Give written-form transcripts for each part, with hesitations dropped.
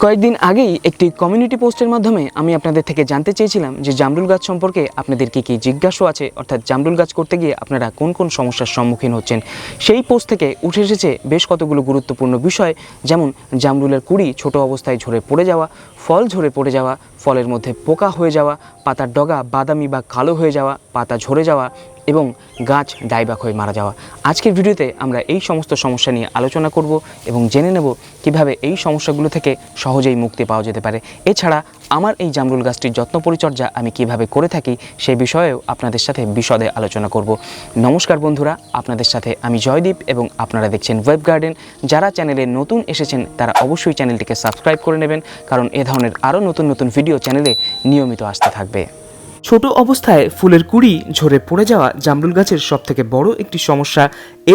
কয়েকদিন আগেই একটি কমিউনিটি পোস্টের মাধ্যমে আমি আপনাদের থেকে জানতে চেয়েছিলাম যে জামরুল গাছ সম্পর্কে আপনাদের কী জিজ্ঞাসা আছে, অর্থাৎ জামরুল গাছ করতে গিয়ে আপনারা কোন কোন সমস্যার সম্মুখীন হচ্ছেন। সেই পোস্ট থেকে উঠে এসেছে বেশ কতগুলো গুরুত্বপূর্ণ বিষয়, যেমন জামরুলের কুড়ি ছোট অবস্থায় ঝরে পড়ে যাওয়া, ফল ঝরে পড়ে যাওয়া, ফলের মধ্যে পোকা হয়ে যাওয়া, পাতার ডগা বাদামি বা কালো হয়ে যাওয়া, পাতা ঝরে যাওয়া এবং গাছ ডাইবাক হয়ে মারা যাওয়া। আজকের ভিডিওতে আমরা এই সমস্ত সমস্যা নিয়ে আলোচনা করব এবং জেনে নেব কিভাবে এই সমস্যাগুলো থেকে সহজেই মুক্তি পাওয়া যেতে পারে। এছাড়া আমার এই জামরুল গাছটির যত্ন পরিচর্যা আমি কিভাবে করে থাকি সে বিষয়েও আপনাদের সাথে বিশদে আলোচনা করব। নমস্কার বন্ধুরা, আপনাদের সাথে আমি জয়দীপ এবং আপনারা দেখছেন ওয়েব গার্ডেন। যারা চ্যানেলে নতুন এসেছেন তারা অবশ্যই চ্যানেলটিকে সাবস্ক্রাইব করে নেবেন, কারণ এ ধরনের আরও নতুন নতুন ভিডিও চ্যানেলে নিয়মিত আসতে থাকবে। ছোট অবস্থায় ফুলের কুড়ি ঝরে পড়ে যাওয়া জামরুল গাছের সবথেকে বড় একটি সমস্যা।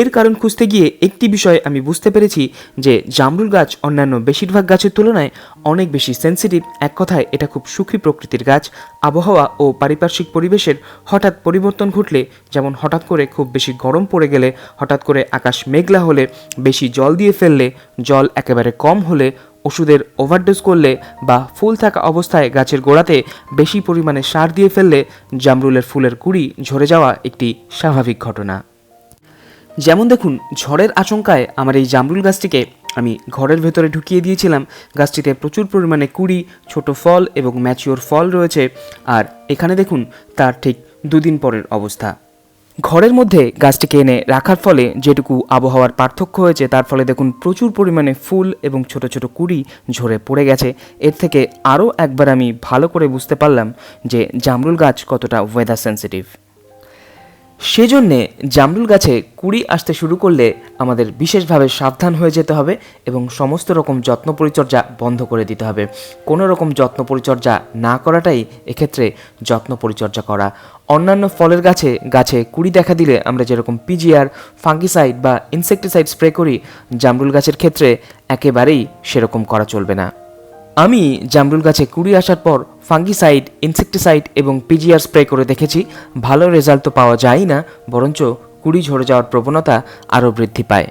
এর কারণ খুঁজতে গিয়ে একটি বিষয় আমি বুঝতে পেরেছি যে জামরুল গাছ অন্যান্য বেশিরভাগ গাছের তুলনায় অনেক বেশি সেন্সিটিভ। এক কথায় এটা খুব সুখী প্রকৃতির গাছ। আবহাওয়া ও পারিপার্শ্বিক পরিবেশের হঠাৎ পরিবর্তন ঘটলে, যেমন হঠাৎ করে খুব বেশি গরম পড়ে গেলে, হঠাৎ করে আকাশ মেঘলা হলে, বেশি জল দিয়ে ফেললে, জল একেবারে কম হলে, ওষুধের ওভারডোজ করলে বা ফুল থাকা অবস্থায় গাছের গোড়াতে বেশি পরিমাণে সার দিয়ে ফেললে জামরুলের ফুলের কুড়ি ঝরে যাওয়া একটি স্বাভাবিক ঘটনা। যেমন দেখুন, ঝড়ের আশঙ্কায় আমার এই জামরুল গাছটিকে আমি ঘরের ভেতরে ঢুকিয়ে দিয়েছিলাম। গাছটিতে প্রচুর পরিমাণে কুড়ি, ছোট ফল এবং ম্যাচিওর ফল রয়েছে। আর এখানে দেখুন তার ঠিক দুদিন পরের অবস্থা। ঘরের মধ্যে গাছটিকে এনে রাখার ফলে যেটুকু আবহাওয়ার পার্থক্য হয়েছে তার ফলে দেখুন প্রচুর পরিমাণে ফুল এবং ছোট ছোট কুড়ি ঝরে পড়ে গেছে। এর থেকে আরও একবার আমি ভালো করে বুঝতে পারলাম যে জামরুল গাছ কতটা ওয়েদার সেন্সিটিভ। সেজন্যে জামরুল গাছে কুড়ি আসতে শুরু করলে আমাদের বিশেষভাবে সাবধান হয়ে যেতে হবে এবং সমস্ত রকম যত্ন পরিচর্যা বন্ধ করে দিতে হবে। কোনো রকম যত্ন পরিচর্যা না করাটাই এক্ষেত্রে যত্ন পরিচর্যা করা। অন্যান্য ফলের গাছে কুড়ি দেখা দিলে আমরা যেরকম পিজিআর, ফাঙ্গিসাইড বা ইনসেকটিসাইড স্প্রে করি, জামরুল গাছের ক্ষেত্রে একেবারেই সেরকম করা চলবে না। আমি জামরুল গাছে কুড়ি আসার পর ফাঙ্গিসাইড, ইনসেকটিসাইড এবং পিজিআর স্প্রে করে দেখেছি। ভালো রেজাল্ট তো পাওয়া যায় না, বরঞ্চ কুড়ি ঝরে যাওয়ার প্রবণতা আরও বৃদ্ধি পায়।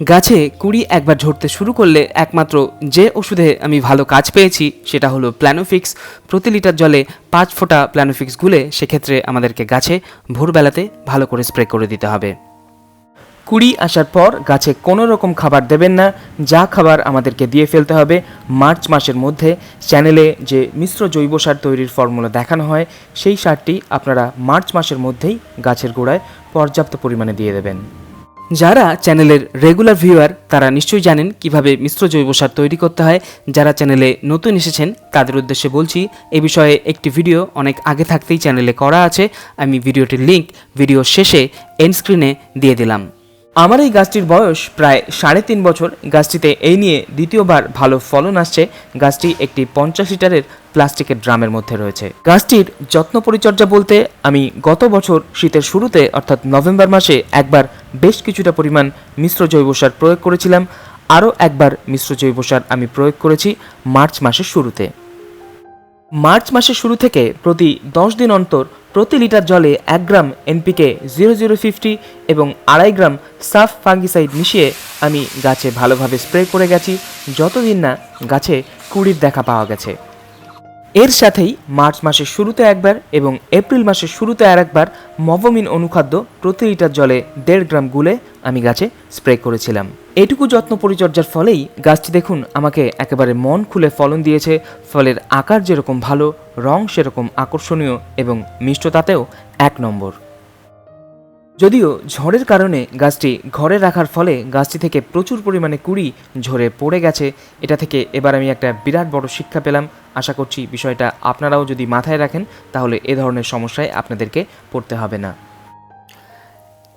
গাছে কুড়ি একবার ঝরতে শুরু করলে একমাত্র যে ওষুধে আমি ভালো কাজ পেয়েছি সেটা হলো প্ল্যানোফিক্স। প্রতি লিটার জলে 5 ফোঁটা প্ল্যানোফিক্স গুলে সেক্ষেত্রে আমাদেরকে গাছে ভোরবেলাতে ভালো করে স্প্রে করে দিতে হবে। কুড়ি আসার পর গাছে কোনো রকম খাবার দেবেন না। যা খাবার আমাদেরকে দিয়ে ফেলতে হবে মার্চ মাসের মধ্যে। চ্যানেলে যে মিশ্র জৈব সার তৈরির ফর্মুলা দেখানো হয় সেই সারটি আপনারা মার্চ মাসের মধ্যেই গাছের গোড়ায় পর্যাপ্ত পরিমাণে দিয়ে দেবেন। যারা চ্যানেলের রেগুলার ভিউয়ার তারা নিশ্চয়ই জানেন কিভাবে মিশ্র জৈব সার তৈরি করতে হয়। যারা চ্যানেলে নতুন এসেছেন তাদের উদ্দেশ্যে বলছি, এ বিষয়ে একটি ভিডিও অনেক আগে থাকতেই চ্যানেলে করা আছে। আমি ভিডিওটির লিঙ্ক ভিডিও শেষে এন্ড স্ক্রিনে দিয়ে দিলাম। আমার এই গাছটির বয়স প্রায় 3.5 বছর। গাছটিতে এই নিয়ে দ্বিতীয়বার ভালো ফলন আসছে। গাছটি একটি 50 লিটারের প্লাস্টিকের ড্রামের মধ্যে রয়েছে। গাছটির যত্ন পরিচর্যা বলতে আমি গত বছর শীতের শুরুতে অর্থাৎ নভেম্বর মাসে একবার বেশ কিছুটা পরিমাণ মিশ্র জৈব সার প্রয়োগ করেছিলাম। আরও একবার মিশ্র জৈব সার আমি প্রয়োগ করেছি মার্চ মাসের শুরুতে। মার্চ মাসের শুরু থেকে প্রতি 10 দিন অন্তর প্রতি লিটার জলে 1 গ্রাম এনপিকে 0050 এবং 2.5 গ্রাম সাফ ফাঙ্গিসাইড মিশিয়ে আমি গাছে ভালোভাবে স্প্রে করে গেছি, যতদিন না গাছে কুড়ির দেখা পাওয়া গেছে। এর সাথেই মার্চ মাসের শুরুতে একবার এবং এপ্রিল মাসের শুরুতে আরেকবার মভমিন অনুখাদ্য প্রতি লিটার জলে 1.5 গ্রাম গুলে আমি গাছে স্প্রে করেছিলাম। এটুকু যত্ন পরিচর্যার ফলেই গাছটি দেখুন আমাকে একেবারে মন খুলে ফলন দিয়েছে। ফলের আকার যেরকম ভালো, রং সেরকম আকর্ষণীয় এবং মিষ্টতাতেও 1 নম্বর। যদিও ঝড়ের কারণে গাছটি ঘরে রাখার ফলে গাছটি থেকে প্রচুর পরিমাণে কুড়ি ঝরে পড়ে গেছে। এটা থেকে এবার আমি একটা বিরাট বড় শিক্ষা পেলাম। আশা করছি বিষয়টা আপনারাও যদি মাথায় রাখেন তাহলে এ ধরনের সমস্যায় আপনাদেরকে পড়তে হবে না।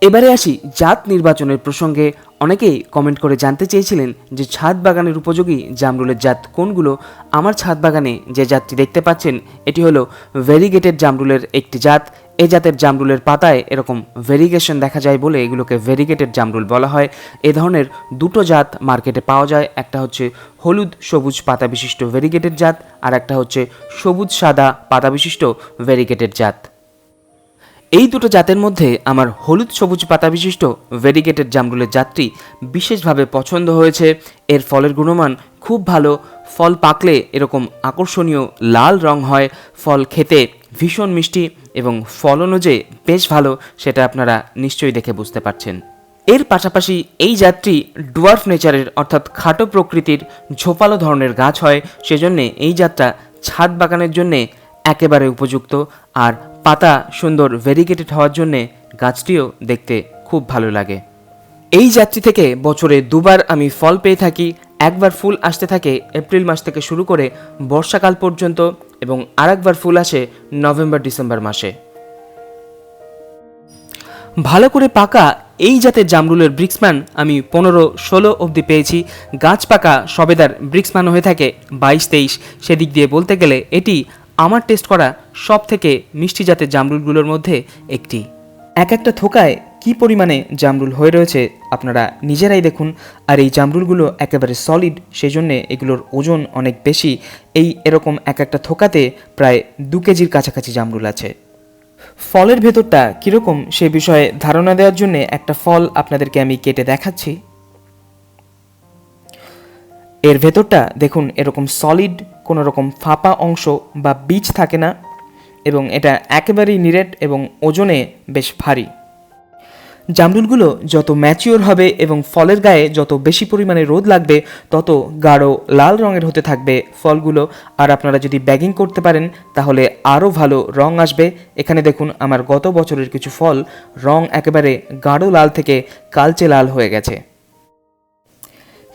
এবারে আসি জাত নির্বাচনের প্রসঙ্গে। অনেকেই কমেন্ট করে জানতে চেয়েছিলেন যে ছাদ বাগানের উপযোগী জামরুলের জাত কোনগুলো। আমার ছাদ বাগানে যে জাতটি দেখতে পাচ্ছেন এটি হলো ভেরিগেটেড জামরুলের একটি জাত। এই জাতের জামরুলের পাতায় এরকম ভেরিগেশন দেখা যায় বলে এগুলোকে ভেরিগেটেড জামরুল বলা হয়। এ ধরনের দুটো জাত মার্কেটে পাওয়া যায়। একটা হচ্ছে হলুদ সবুজ পাতা বিশিষ্ট ভেরিগেটেড জাত, আর একটা হচ্ছে সবুজ সাদা পাতা বিশিষ্ট ভেরিগেটেড জাত। এই দুটো জাতের মধ্যে আমার হলুদ সবুজ পাতা বিশিষ্ট ভেরিগেটেড জামরুলের জাতটি বিশেষভাবে পছন্দ হয়েছে। এর ফলের গুণমান খুব ভালো, ফল পাকলে এরকম আকর্ষণীয় লাল রং হয়, ফল খেতে ভীষণ মিষ্টি এবং ফলনও যে বেশ ভালো সেটা আপনারা নিশ্চয়ই দেখে বুঝতে পারছেন। এর পাশাপাশি এই জাতটি ডুয়ার্ফ নেচারের অর্থাৎ খাটো প্রকৃতির ঝোপালো ধরনের গাছ হয়, সেজন্যে এই জাতটা ছাদ বাগানের জন্যে একেবারে উপযুক্ত। আর পাতা সুন্দর ভেরিগেটেড হওয়ার জন্যে গাছটিও দেখতে খুব ভালো লাগে। এই জাতটি থেকে বছরে দুবার আমি ফল পেয়ে থাকি। একবার ফুল আসতে থাকে এপ্রিল মাস থেকে শুরু করে বর্ষাকাল পর্যন্ত এবং আরেকবার ফুল আসে নভেম্বর ডিসেম্বর মাসে। ভালো করে পাকা এই জাতের জামরুলের ব্রিক্সম্যান আমি 15-16 অবধি পেয়েছি। গাছ পাকা সবেদার ব্রিক্সম্যান হয়ে থাকে 22-23। সেদিক দিয়ে বলতে গেলে এটি আমার টেস্ট করা সব থেকে মিষ্টি জাতের জামরুলগুলোর মধ্যে একটি। এক একটা থোকায় কি পরিমাণে জামরুল হয়ে রয়েছে আপনারা নিজেরাই দেখুন। আর এই জামরুলগুলো একেবারে সলিড, সেজন্যে এগুলোর ওজন অনেক বেশি। এরকম এক একটা থোকাতে প্রায় 2 কেজির কাছাকাছি জামরুল আছে। ফলের ভেতরটা কীরকম সে বিষয়ে ধারণা দেওয়ার জন্য একটা ফল আপনাদেরকে আমি কেটে দেখাচ্ছি। এর ভেতরটা দেখুন এরকম সলিড, কোনো রকম ফাঁপা অংশ বা বীজ থাকে না এবং এটা একেবারেই নিরেট এবং ওজনে বেশ ভারী। জামরুলগুলো যত ম্যাচিওর হবে এবং ফলের গায়ে যত বেশি পরিমাণে রোদ লাগবে তত গাঢ় লাল রঙের হতে থাকবে ফলগুলো। আর আপনারা যদি ব্যাগিং করতে পারেন তাহলে আরও ভালো রং আসবে। এখানে দেখুন আমার গত বছরের কিছু ফল রং একেবারে গাঢ় লাল থেকে কালচে লাল হয়ে গেছে।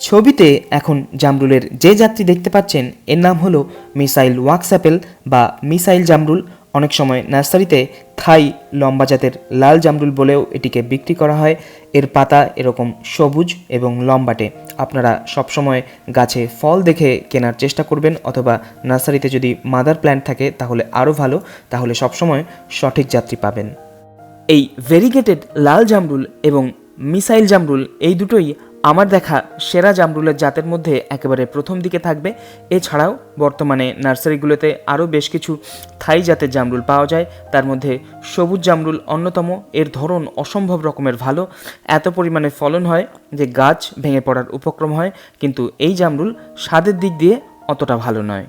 ছবিতে এখন জামরুলের যে জাতটি দেখতে পাচ্ছেন এর নাম হলো মিসাইল ওয়াক্স অ্যাপেল বা মিসাইল জামরুল। অনেক সময় নার্সারিতে থাই লম্বা জাতের লাল জামরুল বলেও এটিকে বিক্রি করা হয়। এর পাতা এরকম সবুজ এবং লম্বাটে। আপনারা সবসময় গাছে ফল দেখে কেনার চেষ্টা করবেন, অথবা নার্সারিতে যদি মাদার প্ল্যান্ট থাকে তাহলে আরও ভালো, তাহলে সবসময় সঠিক জাতটি পাবেন। এই ভেরিগেটেড লাল জামরুল এবং মিসাইল জামরুল এই দুটোই আমার দেখা সেরা জামরুলের জাতের মধ্যে একেবারে প্রথম দিকে থাকবে। এছাড়াও বর্তমানে নার্সারিগুলোতে আরও বেশ কিছু থাই জাতের জামরুল পাওয়া যায়, তার মধ্যে সবুজ জামরুল অন্যতম। এর ধরন অসম্ভব রকমের ভালো, এত পরিমাণে ফলন হয় যে গাছ ভেঙে পড়ার উপক্রম হয়, কিন্তু এই জামরুল স্বাদের দিক দিয়ে অতটা ভালো নয়।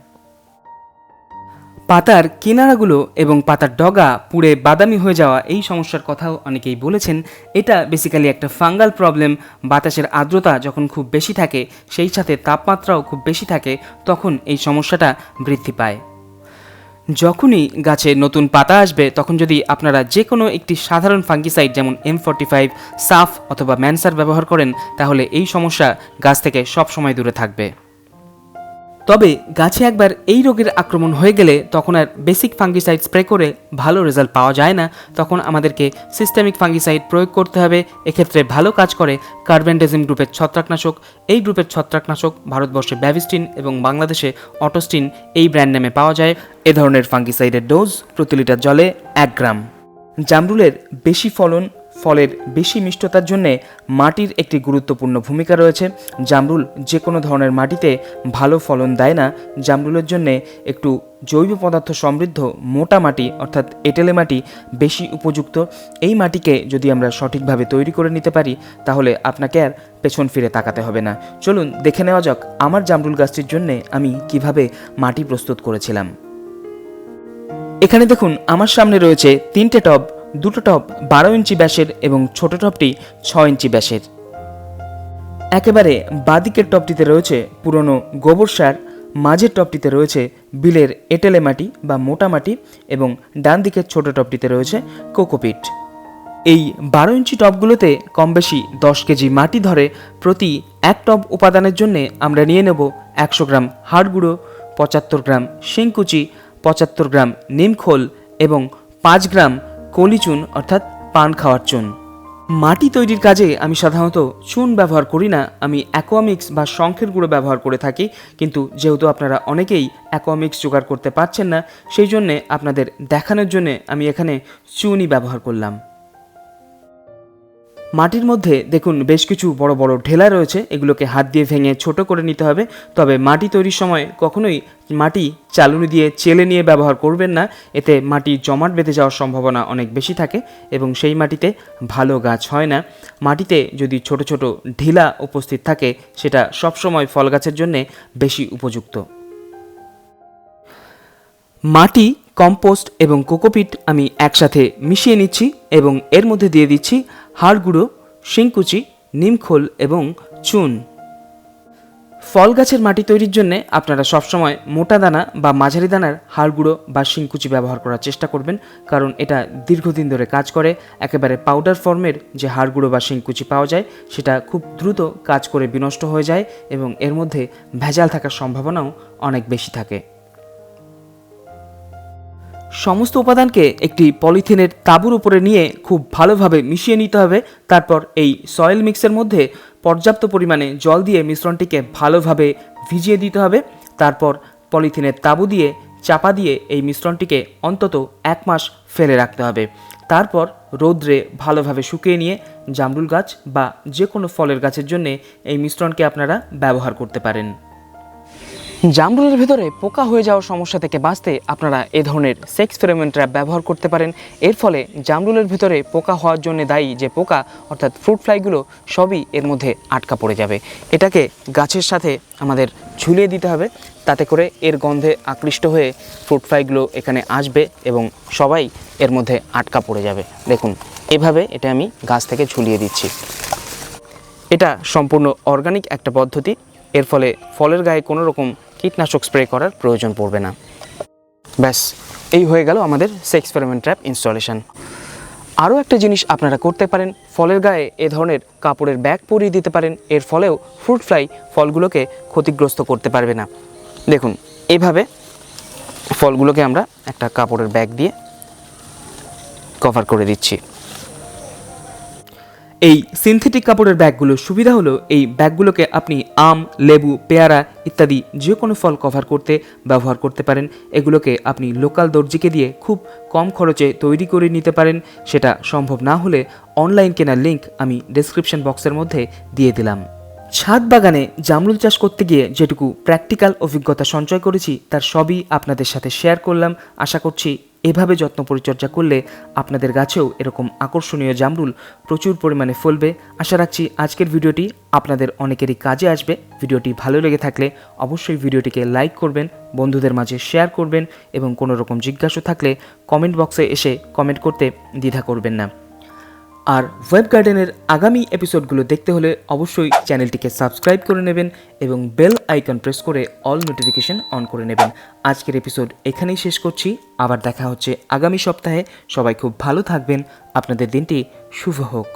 পাতার কিনারাগুলো এবং পাতার ডগা পুড়ে বাদামি হয়ে যাওয়া এই সমস্যার কথাও অনেকেই বলেছেন। এটা বেসিক্যালি একটা ফাঙ্গাল প্রবলেম। বাতাসের আর্দ্রতা যখন খুব বেশি থাকে, সেই সাথে তাপমাত্রাও খুব বেশি থাকে, তখন এই সমস্যাটা বৃদ্ধি পায়। যখনই গাছে নতুন পাতা আসবে তখন যদি আপনারা যে কোনো একটি সাধারণ ফাঙ্গিসাইড যেমন M45, সাফ অথবা ম্যানসার ব্যবহার করেন তাহলে এই সমস্যা গাছ থেকে সব সময় দূরে থাকবে। তবে গাছে একবার এই রোগের আক্রমণ হয়ে গেলে তখন আর বেসিক ফাঙ্গিসাইড স্প্রে করে ভালো রেজাল্ট পাওয়া যায় না, তখন আমাদেরকে সিস্টেমিক ফাঙ্গিসাইড প্রয়োগ করতে হবে। এক্ষেত্রে ভালো কাজ করে কার্বেন্ডাজিম গ্রুপের ছত্রাকনাশক। এই গ্রুপের ছত্রাকনাশক ভারতবর্ষে ব্যাভিস্টিন এবং বাংলাদেশে অটোস্টিন এই ব্র্যান্ড নামে পাওয়া যায়। এ ধরনের ফাঙ্গিসাইডের ডোজ প্রতি লিটার জলে 1 গ্রাম। জামরুলের বেশি ফলন, ফলের বেশি মিষ্টতার জন্যে মাটির একটি গুরুত্বপূর্ণ ভূমিকা রয়েছে। জামরুল যে কোনো ধরনের মাটিতে ভালো ফলন দেয় না। জামরুলের জন্যে একটু জৈব পদার্থ সমৃদ্ধ মোটা মাটি অর্থাৎ এঁটেলে মাটি বেশি উপযুক্ত। এই মাটিকে যদি আমরা সঠিকভাবে তৈরি করে নিতে পারি তাহলে আপনাকে আর পেছন ফিরে তাকাতে হবে না। চলুন দেখে নেওয়া যাক আমার জামরুল গাছটির জন্যে আমি কিভাবে মাটি প্রস্তুত করেছিলাম। এখানে দেখুন আমার সামনে রয়েছে 3টে টব, 2টো টব 12 ইঞ্চি ব্যাসের এবং ছোট টবটি 6 ইঞ্চি ব্যাসের। একেবারে বাঁদিকের টবটিতে রয়েছে পুরনো গোবর সার, মাঝের টবটিতে রয়েছে বিলের এঁটেলে মাটি বা মোটা মাটি এবং ডান দিকের ছোট টবটিতে রয়েছে কোকোপিট। এই 12 ইঞ্চি টবগুলোতে কম বেশি 10 কেজি মাটি ধরে। প্রতি 1 টব উপাদানের জন্য আমরা নিয়ে নেব 100 গ্রাম হাড় গুঁড়ো, 75 গ্রাম শিংকুচি, 75 গ্রাম নিমখোল এবং 5 গ্রাম কলিচুন অর্থাৎ পান খাওয়ার চুন। মাটি তৈরির কাজে আমি সাধারণত চুন ব্যবহার করি না, আমি অ্যাকোয়ামিক্স বা শঙ্খের গুঁড়ো ব্যবহার করে থাকি। কিন্তু যেহেতু আপনারা অনেকেই অ্যাকোয়ামিক্স জোগাড় করতে পারছেন না, সেই জন্যে আপনাদের দেখানোর জন্যে আমি এখানে চুনই ব্যবহার করলাম। মাটির মধ্যে দেখুন বেশ কিছু বড় বড় ঢেলা রয়েছে, এগুলোকে হাত দিয়ে ভেঙে ছোট করে নিতে হবে। তবে মাটি তৈরির সময় কখনোই মাটি চালুনি দিয়ে চেলে নিয়ে ব্যবহার করবেন না, এতে মাটি জমাট বেঁধে যাওয়ার সম্ভাবনা অনেক বেশি থাকে এবং সেই মাটিতে ভালো গাছ হয় না। মাটিতে যদি ছোট ছোট ঢিলা উপস্থিত থাকে সেটা সবসময় ফল গাছের জন্য বেশি উপযুক্ত। মাটি, কম্পোস্ট এবং কোকোপিট আমি একসাথে মিশিয়ে নিচ্ছি এবং এর মধ্যে দিয়ে দিচ্ছি হাড় গুঁড়ো, শিংকুচি, নিমখোল এবং চুন। ফল গাছের মাটি তৈরির জন্য আপনারা সবসময় মোটা দানা বা মাঝারি দানার হাড় গুঁড়ো বা শিংকুচি ব্যবহার করার চেষ্টা করবেন, কারণ এটা দীর্ঘদিন ধরে কাজ করে। একেবারে পাউডার ফর্মের যে হাড় গুঁড়ো বা শিংকুচি পাওয়া যায় সেটা খুব দ্রুত কাজ করে বিনষ্ট হয়ে যায় এবং এর মধ্যে ভেজাল থাকার সম্ভাবনাও অনেক বেশি থাকে। সমস্ত উপাদানকে একটি পলিথিনের তাঁবুর উপরে নিয়ে খুব ভালোভাবে মিশিয়ে নিতে হবে। তারপর এই সয়েল মিক্সের মধ্যে পর্যাপ্ত পরিমাণে জল দিয়ে মিশ্রণটিকে ভালোভাবে ভিজিয়ে দিতে হবে। তারপর পলিথিনের তাঁবু দিয়ে চাপা দিয়ে এই মিশ্রণটিকে অন্তত 1 মাস ফেলে রাখতে হবে। তারপর রৌদ্রে ভালোভাবে শুকিয়ে নিয়ে জামরুল গাছ বা যে কোনো ফলের গাছের জন্য এই মিশ্রণকে আপনারা ব্যবহার করতে পারেন। জামরুলের ভেতরে পোকা হয়ে যাওয়ার সমস্যা থেকে বাঁচতে আপনারা এ ধরনের সেক্স ফেরোমন ট্র্যাপ ব্যবহার করতে পারেন। এর ফলে জামরুলের ভেতরে পোকা হওয়ার জন্য দায়ী যে পোকা অর্থাৎ ফ্রুট ফ্লাইগুলো সবই এর মধ্যে আটকা পড়ে যাবে। এটাকে গাছের সাথে আমাদের ঝুলিয়ে দিতে হবে, তাতে করে এর গন্ধে আকৃষ্ট হয়ে ফ্রুট ফ্লাইগুলো এখানে আসবে এবং সবাই এর মধ্যে আটকা পড়ে যাবে। দেখুন এভাবে এটা আমি গাছ থেকে ঝুলিয়ে দিচ্ছি। এটা সম্পূর্ণ অর্গানিক একটা পদ্ধতি, এর ফলে ফলের গায়ে কোনো রকম কীটনাশক স্প্রে করার প্রয়োজন পড়বে না। ব্যাস, এই হয়ে গেল আমাদের সেক্স ফেরোমন ট্র্যাপ ইনস্টলেশন। আরও একটা জিনিস আপনারা করতে পারেন, ফলের গায়ে এ ধরনের কাপড়ের ব্যাগ পরিয়ে দিতে পারেন। এর ফলেও ফ্রুট ফ্লাই ফলগুলোকে ক্ষতিগ্রস্ত করতে পারবে না। দেখুন এইভাবে ফলগুলোকে আমরা একটা কাপড়ের ব্যাগ দিয়ে কভার করে দিচ্ছি। এই সিনথেটিক কাপড়ের ব্যাগগুলোর সুবিধা হলো এই ব্যাগগুলোকে আপনি আম, লেবু, পেয়ারা ইত্যাদি যে কোনো ফল কভার করতে ব্যবহার করতে পারেন। এগুলোকে আপনি লোকাল দর্জিকে দিয়ে খুব কম খরচে তৈরি করে নিতে পারেন। সেটা সম্ভব না হলে অনলাইন কেনার লিঙ্ক আমি ডেসক্রিপশন বক্সের মধ্যে দিয়ে দিলাম। ছাদ বাগানে জামরুল চাষ করতে গিয়ে যেটুকু প্র্যাকটিক্যাল অভিজ্ঞতা সঞ্চয় করেছি তার সবই আপনাদের সাথে শেয়ার করলাম। আশা করছি এভাবে যত্ন পরিচর্যা করলে আপনাদের গাছেও এরকম আকর্ষণীয় জামরুল প্রচুর পরিমাণে ফলবে। আশা রাখছি আজকের ভিডিওটি আপনাদের অনেকেরই কাজে আসবে। ভিডিওটি ভালো লেগে থাকলে অবশ্যই ভিডিওটিকে লাইক করবেন, বন্ধুদের মাঝে শেয়ার করবেন এবং কোনো রকম জিজ্ঞাসা থাকলে কমেন্ট বক্সে এসে কমেন্ট করতে দ্বিধা করবেন না। আর ওয়েব গার্ডেনের আগামী এপিসোডগুলো দেখতে হলে অবশ্যই চ্যানেলটিকে সাবস্ক্রাইব করে নেবেন এবং বেল আইকন প্রেস করে অল নোটিফিকেশন অন করে নেবেন। আজকের এপিসোড এখানেই শেষ করছি, আবার দেখা হচ্ছে আগামী সপ্তাহে। সবাই খুব ভালো থাকবেন, আপনাদের দিনটি শুভ হোক।